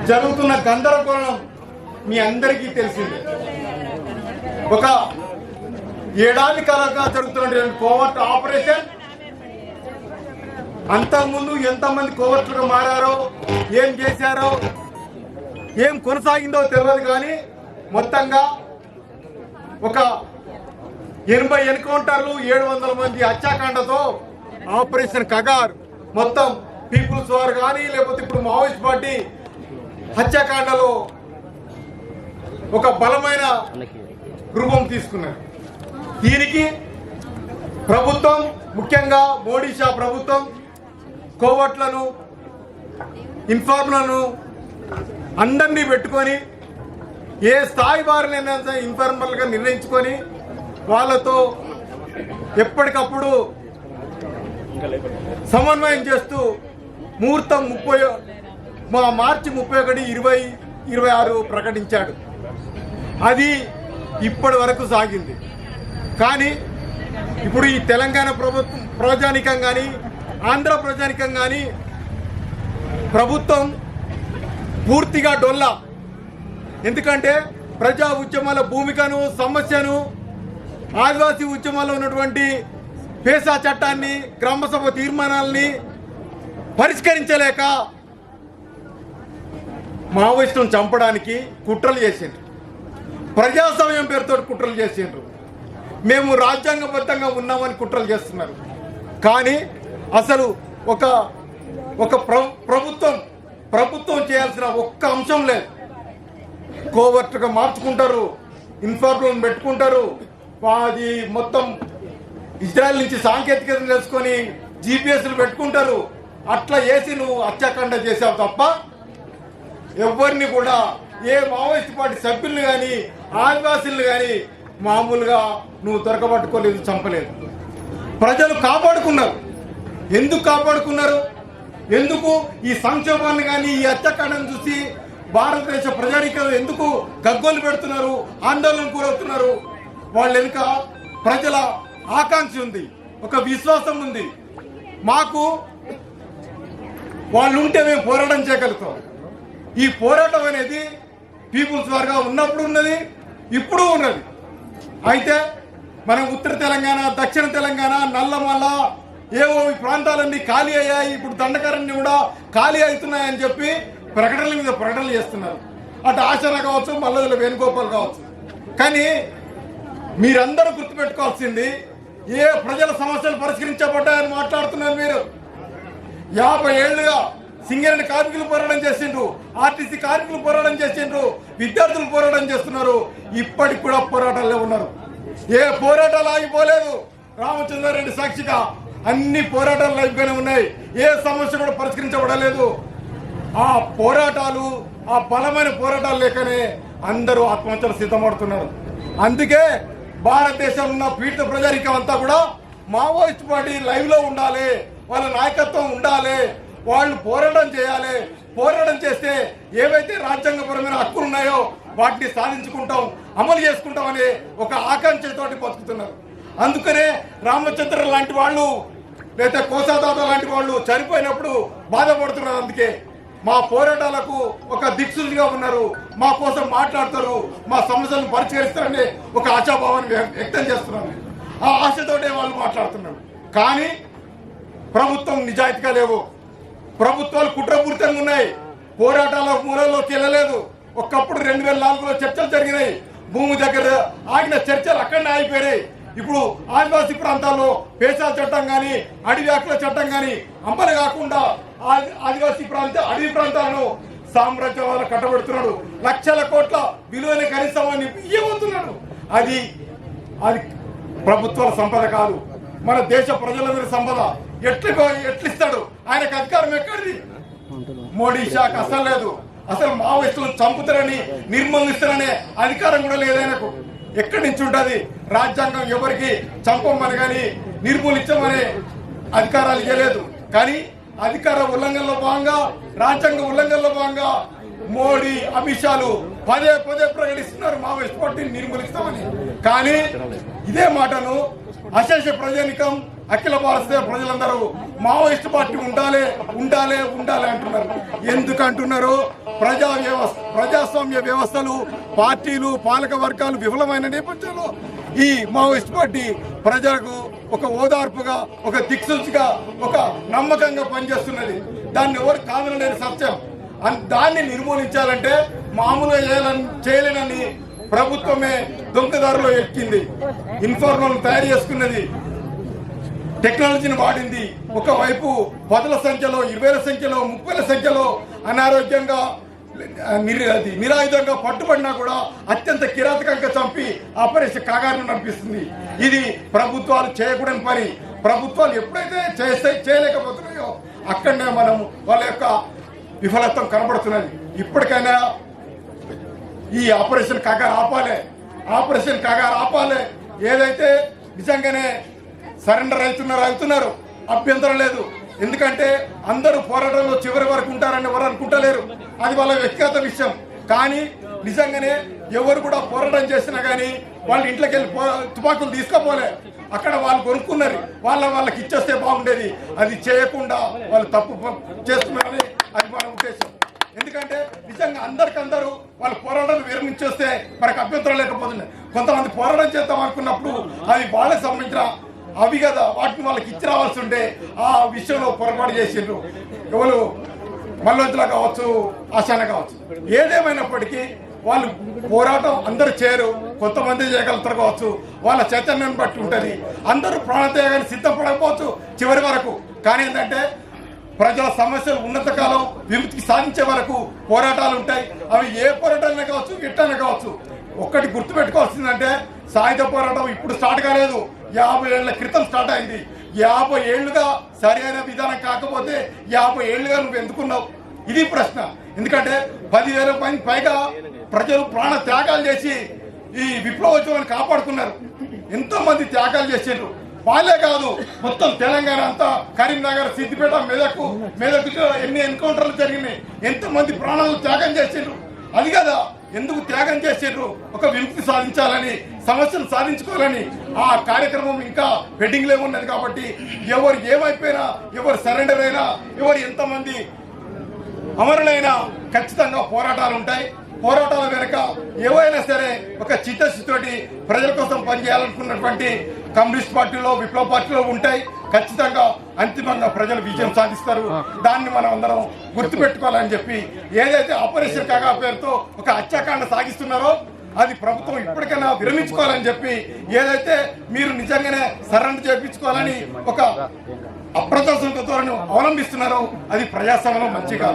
జరుగుతున్న గందరగోళం మీ అందరికీ తెలిసిందే. ఒక ఏడాది కాలంగా జరుగుతున్నటువంటి కోవర్ట్ ఆపరేషన్, అంతకుముందు ఎంతమంది కోవర్ట్లుగా మారారో, ఏం చేశారో, ఏం కొనసాగిందో తెలియదు. కానీ మొత్తంగా ఒక 80 ఎన్కౌంటర్లు, 700 మంది హత్యాకాండతో ఆపరేషన్ కగార్ మొత్తం పీపుల్స్ వార్ కానీ లేకపోతే ఇప్పుడు మావోయిస్ట్ పార్టీ హత్యాకాండలో ఒక బలమైన రూపం తీసుకున్నారు. దీనికి ప్రభుత్వం, ముఖ్యంగా మోడీ షా ప్రభుత్వం కోవట్లను, ఇన్ఫార్మర్లను అందరినీ పెట్టుకొని ఏ స్థాయి వారినైనా ఇన్ఫార్మర్లుగా నిర్ణయించుకొని వాళ్ళతో ఎప్పటికప్పుడు సమన్వయం చేస్తూ ముహూర్తం మార్చి 31, 2026 ప్రకటించాడు. అది ఇప్పటి వరకు సాగింది. కానీ ఇప్పుడు ఈ తెలంగాణ ప్రజానికం కానీ ఆంధ్ర ప్రజానికం కానీ ప్రభుత్వం పూర్తిగా డొల్లా. ఎందుకంటే ప్రజా ఉద్యమాల భూమికను, సమస్యను, ఆదివాసీ ఉద్యమాల్లో ఉన్నటువంటి పేసా చట్టాన్ని, గ్రామసభ తీర్మానాలని పరిష్కరించలేక మావోయిస్టులను చంపడానికి కుట్రలు చేసిండ్రు. ప్రజాస్వామ్యం పేరుతో కుట్రలు చేసిండ్రు. మేము రాజ్యాంగబద్ధంగా ఉన్నామని కుట్రలు చేస్తున్నారు. కానీ అసలు ఒక ప్రభుత్వం చేయాల్సిన ఒక్క అంశం లేదు. కోవర్ట్గా మార్చుకుంటారు, ఇన్ఫార్మర్లను పెట్టుకుంటారు, అది మొత్తం ఇజ్రాయెల్ నుంచి సాంకేతికతను తెలుసుకొని జీపీఎస్లు పెట్టుకుంటారు. అట్లా వేసి నువ్వు హత్యాకాండ చేసావు తప్ప ఎవరిని కూడా, ఏ మావోయిస్ట్ పార్టీ సభ్యులు కానీ ఆదివాసీలు కానీ మామూలుగా నువ్వు దొరకబట్టుకోలేదు, చంపలేదు. ప్రజలు కాపాడుకున్నారు. ఎందుకు కాపాడుకున్నారు? ఎందుకు ఈ సంక్షోభాన్ని కానీ ఈ హత్యాకాండను చూసి భారతదేశ ప్రజానికం ఎందుకు గగ్గోలు పెడుతున్నారు, ఆందోళన కూరవుతున్నారు? వాళ్ళ వెనుక ప్రజల ఆకాంక్ష ఉంది, ఒక విశ్వాసం ఉంది. మాకు వాళ్ళు ఉంటే మేము పోరాటం చేయగలుగుతాం. ఈ పోరాటం అనేది పీపుల్స్ వార్గా ఉన్నప్పుడు ఉన్నది, ఇప్పుడు ఉన్నది. అయితే మనం ఉత్తర తెలంగాణ, దక్షిణ తెలంగాణ, నల్లమల్ల ఏవో ఈ ప్రాంతాలన్నీ ఖాళీ అయ్యాయి, ఇప్పుడు దండకారణ్యం కూడా ఖాళీ అవుతున్నాయని చెప్పి ప్రకటనల మీద ప్రకటనలు చేస్తున్నారు. అటు ఆశర కావచ్చు, మల్లదుల వేణుగోపాల్ కావచ్చు. కానీ మీరందరూ గుర్తుపెట్టుకోవాల్సింది, ఏ ప్రజల సమస్యలు పరిష్కరించబడ్డాయని మాట్లాడుతున్నారు మీరు. 50 ఏళ్లుగా సింగరేణి కార్మికులు పోరాటం చేసిండ్రు, ఆర్టీసీ కార్మికులు పోరాటం చేసిండ్రు, విద్యార్థులు పోరాటం చేస్తున్నారు. ఇప్పటికి కూడా పోరాటాల్లో ఉన్నారు. ఏ పోరాటాలు ఆగిపోలేదు. రామచంద్రారెడ్డి సాక్షిగా అన్ని పోరాటాలు అయిపోయినా ఉన్నాయి. ఏ సమస్య కూడా పరిష్కరించబడలేదు. ఆ పోరాటాలు, ఆ బలమైన పోరాటాలు లేకనే అందరూ ఆత్మహత్యలు సిద్ధపడుతున్నారు. అందుకే భారతదేశంలో ఉన్న పీడిత ప్రజానికం అంతా కూడా మావోయిస్ట్ పార్టీ లైవ్ లో ఉండాలి, వాళ్ళ నాయకత్వం ఉండాలి, వాళ్ళు పోరాటం చేయాలి. పోరాటం చేస్తే ఏవైతే రాజ్యాంగపరమైన హక్కులు ఉన్నాయో వాటిని సాధించుకుంటాం, అమలు చేసుకుంటాం అనే ఒక ఆకాంక్షతోటి బతుకుతున్నారు. అందుకనే రామచంద్ర లాంటి వాళ్ళు లేదా కోసాదాత లాంటి వాళ్ళు చనిపోయినప్పుడు బాధపడుతున్నారు. అందుకే మా పోరాటాలకు ఒక దిక్సూచిగా ఉన్నారు, మా కోసం మాట్లాడతారు, మా సమస్యలను పరిష్కరిస్తారని ఒక ఆశాభావాన్ని వ్యక్తం చేస్తున్నారు. ఆ ఆశతోటే వాళ్ళు మాట్లాడుతున్నారు. కానీ ప్రభుత్వం నిజాయితీగా లేవు. ప్రభుత్వాలు కుట్రపూరితంగా ఉన్నాయి. పోరాటాల మూలలోకి వెళ్ళలేదు. ఒకప్పుడు 2004లో చర్చలు జరిగినాయి. భూమి దగ్గర ఆగిన చర్చలు అక్కడనే ఆగిపోయినాయి. ఇప్పుడు ఆదివాసీ ప్రాంతాల్లో పేసా చట్టం కానీ, అడవి హక్కుల చట్టం కానీ అమలు కాకుండా ఆదివాసీ అడవి ప్రాంతాలను సామ్రాజ్యవాదులు కట్టబెడుతున్నాడు. లక్షల కోట్ల విలువైన కనీసమాన్ని ఇవ్వబోతున్నాడు. అది ప్రభుత్వాల సంపద కాదు, మన దేశ ప్రజలందరి సంపద. ఎట్లిస్తాడు? ఆయనకు అధికారం ఎక్కడిది? మోడీ షాక్ అసలు లేదు. అసలు మావోయిస్టులను చంపుతారని, నిర్మూలిస్తారనే అధికారం కూడా లేదు ఆయనకు. ఎక్కడి నుంచి ఉంటుంది? రాజ్యాంగం ఎవరికి చంపమని కానీ నిర్మూలించమనే అధికారాలు ఇవ్వలేదు. కానీ అధికార ఉల్లంఘనలో భాగంగా, రాజ్యాంగ ఉల్లంఘనలో భాగంగా మోడీ, అమిత్ షాలు పదే ప్రకటిస్తున్నారు మావోయిస్ట్ పార్టీని నిర్మూలిస్తామని. కానీ ఇదే మాటను అశేష ప్రజానికం అఖిల భారత ప్రజలందరూ మావోయిస్ట్ పార్టీ ఉండాలి ఉండాలి ఉండాలి అంటున్నారు. ఎందుకు అంటున్నారు? ప్రజాస్వామ్య వ్యవస్థలు, పార్టీలు, పాలక వర్గాలు విఫలమైన నేపథ్యంలో ఈ మావోయిస్ట్ పార్టీ ప్రజలకు ఒక ఓదార్పుగా, ఒక దిక్సూచిగా, ఒక నమ్మకంగా పనిచేస్తున్నది. దాన్ని ఎవరు కాదనలేని సత్యం. దాన్ని నిర్మూలించాలంటే మామూలుగా చేయలేనని ప్రభుత్వమే దొంగదారిలో ఎక్కింది. ఇన్ఫార్మల్ తయారు చేసుకున్నది, టెక్నాలజీని వాడింది. ఒకవైపు 10ల సంఖ్యలో, 20ల సంఖ్యలో, 30ల సంఖ్యలో అనారోగ్యంగా నిరాయుధంగా పట్టుబడినా కూడా అత్యంత కిరాతకంగా చంపి ఆపరేషన్ కాగారును నడిపిస్తుంది. ఇది ప్రభుత్వాలు చేయకూడని పని. ప్రభుత్వాలు ఎప్పుడైతే చేయలేకపోతున్నాయో అక్కడనే మనం వాళ్ళ యొక్క విఫలత్వం కనబడుతున్నది. ఇప్పటికైనా ఈ ఆపరేషన్ కాగారు ఆపాలి, ఆపరేషన్ కాగారు ఆపాలి. ఏదైతే నిజంగానే సరెండర్ అవుతున్నారు, అభ్యంతరం లేదు. ఎందుకంటే అందరూ పోరాటంలో చివరి వరకు ఉంటారని ఎవరు అనుకుంటలేరు. అది వాళ్ళ వ్యక్తిగత విషయం. కానీ నిజంగానే ఎవరు కూడా పోరాటం చేసినా కానీ వాళ్ళ ఇంట్లోకి వెళ్ళి తుపాకులు తీసుకోపోలే. అక్కడ వాళ్ళు కొనుక్కున్నారు, వాళ్ళకి ఇచ్చేస్తే బాగుండేది. అది చేయకుండా వాళ్ళు తప్పు చేస్తున్నారని అది మన ఉద్దేశం. ఎందుకంటే నిజంగా అందరికందరూ వాళ్ళ పోరాటాలు విరమించేస్తే మనకు అభ్యంతరం లేకపోతుంది. కొంతమంది పోరాటం చేద్దాం అనుకున్నప్పుడు అది వాళ్ళకి సంబంధించిన అవి కదా, వాటిని వాళ్ళకి ఇచ్చి రావాల్సి ఉంటే ఆ విషయంలో పొరపాటు చేసిండ్రు. ఎవరు మల్లోజులా కావచ్చు, ఆశాన కావచ్చు. ఏదేమైనప్పటికీ వాళ్ళు పోరాటం అందరూ చేయరు, కొంతమంది చేయగలుగుతారు కావచ్చు. వాళ్ళ చైతన్యాన్ని బట్టి ఉంటుంది. అందరూ ప్రాణత్యాగాన్ని సిద్ధపడకపోవచ్చు చివరి వరకు. కానీ ఏంటంటే ప్రజల సమస్యలు ఉన్నంతకాలం విముక్తి సాధించే వరకు పోరాటాలు ఉంటాయి. అవి ఏ పోరాటాలనే కావచ్చు, ఎట్టనే కావచ్చు. ఒక్కటి గుర్తుపెట్టుకోవాల్సిందంటే సాయుధ పోరాటం ఇప్పుడు స్టార్ట్ కాలేదు, 50 ఏళ్ల క్రితం స్టార్ట్ అయింది. 50 ఏళ్లుగా సరైన విధానం కాకపోతే 50 ఏళ్లుగా నువ్వు ఎందుకున్నావు? ఇది ప్రశ్న. ఎందుకంటే 10,000 మంది పైగా ప్రజలు ప్రాణ త్యాగాలు చేసి ఈ విప్లవోద్యమాన్ని కాపాడుకున్నారు. ఎంతో మంది త్యాగాలు చేసిండ్రు. వాళ్ళే కాదు, మొత్తం తెలంగాణ అంతా, కరీంనగర్, సిద్దిపేట, మెదకు ఎన్ని ఎన్కౌంటర్లు జరిగినాయి. ఎంతమంది ప్రాణాలు త్యాగం చేసిండ్రు. అది కదా ఎందుకు త్యాగం చేసిండ్రు? ఒక విముక్తి సాధించాలని, సమస్యలు సాధించుకోవాలని. ఆ కార్యక్రమం ఇంకా పెండింగ్లో ఉన్నది. కాబట్టి ఎవరు ఏమైపోయినా, ఎవరు సరెండర్ అయినా, ఎవరు ఎంతమంది అమరులైనా ఖచ్చితంగా పోరాటాలు ఉంటాయి. పోరాటాల వెనుక ఏవైనా సరే ఒక చిత్తశుద్ధితోటి ప్రజల కోసం పనిచేయాలనుకున్నటువంటి కమ్యూనిస్ట్ పార్టీలో, విప్లవ పార్టీలో ఉంటాయి. ఖచ్చితంగా అంతిమంగా ప్రజలు విజయం సాధిస్తారు. దాన్ని మనం అందరం గుర్తుపెట్టుకోవాలని చెప్పి, ఏదైతే ఆపరేషన్ కాగా పేరుతో ఒక హత్యాకాండ సాగిస్తున్నారో అది ప్రభుత్వం ఇప్పటికైనా విరమించుకోవాలని చెప్పి, ఏదైతే మీరు నిజంగానే సరెండర్ చేయించుకోవాలని ఒక అప్రజాస్వామిక ధోరణి అవలంబిస్తున్నారో అది ప్రజాస్వామ్యంలో మంచిగా.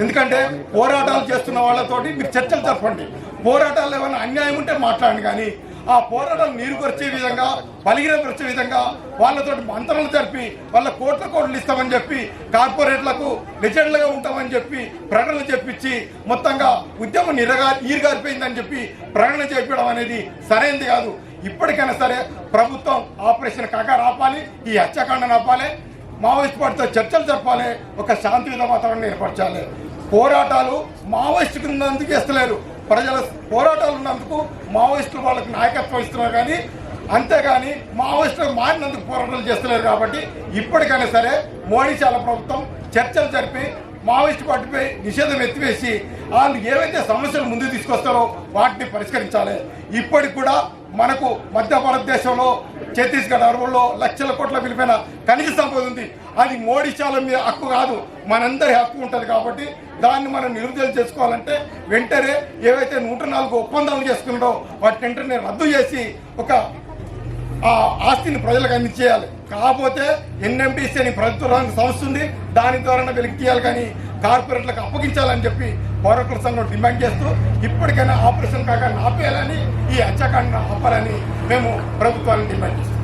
ఎందుకంటే పోరాటాలు చేస్తున్న వాళ్ళతోటి మీరు చర్చలు జరపండి. పోరాటాలు ఏమైనా అన్యాయం ఉంటే మాట్లాడండి. కానీ ఆ పోరాటాలు నీరుకొచ్చే విధంగా, బలిగినపరిచే విధంగా వాళ్ళతోటి మంత్రాలు జరిపి వాళ్ళ కోట్లు ఇస్తామని చెప్పి, కార్పొరేట్లకు లెజెండ్లుగా ఉంటామని చెప్పి ప్రకటనలు చెప్పించి మొత్తంగా ఉద్యమం నీరుగారిపోయిందని చెప్పి ప్రకటన చెప్పడం అనేది సరైనది కాదు. ఇప్పటికైనా సరే ప్రభుత్వం ఆపరేషన్ కాగా ఆపాలి, ఈ హత్యాకాండను ఆపాలి, మావోయిస్ట్ పార్టీతో చర్చలు జరపాలి, ఒక శాంతియుత వాతావరణం ఏర్పరచాలి. పోరాటాలు మావోయిస్టు ఉన్నందుకు ఇస్తలేరు, ప్రజల పోరాటాలు ఉన్నందుకు మావోయిస్టులు వాళ్ళకి నాయకత్వం ఇస్తున్నారు. కానీ అంతేగాని మావోయిస్టులు మారినందుకు పోరాటాలు చేస్తలేరు. కాబట్టి ఇప్పటికైనా సరే మోడీ చాలా ప్రభుత్వం చర్చలు జరిపి మావోయిస్టు పార్టీపై నిషేధం ఎత్తివేసి వాళ్ళు ఏవైతే సమస్యలు ముందుకు తీసుకొస్తారో వాటిని పరిష్కరించాలి. ఇప్పటికి కూడా మనకు మధ్య భారతదేశంలో ఛత్తీస్గఢ్ అడవుల్లో లక్షల కోట్ల విలువైన ఖనిజ సంపద ఉంది. అది మోడీ చాలా మీద హక్కు కాదు, మనందరి హక్కు ఉంటుంది. కాబట్టి దాన్ని మనం నిలుపుదల చేసుకోవాలంటే వెంటనే ఏవైతే 104 ఒప్పందాలు చేసుకున్నారో వాటిని వెంటనే రద్దు చేసి ఒక ఆ ఆస్తిని ప్రజలకు అందించేయాలి. కాకపోతే ఎన్ఎండిసి అని ప్రభుత్వ రంగ సంస్థ ఉంది, దాని ద్వారా వెలికి తీయాలి. కానీ కార్పొరేట్లకు అప్పగించాలని చెప్పి పౌరకుల సంఘం డిమాండ్ చేస్తూ ఇప్పటికైనా ఆపరేషన్ కాగా ఆపేయాలని, ఈ హత్యాకాండను ఆపాలని మేము ప్రభుత్వాన్ని డిమాండ్ చేస్తాం.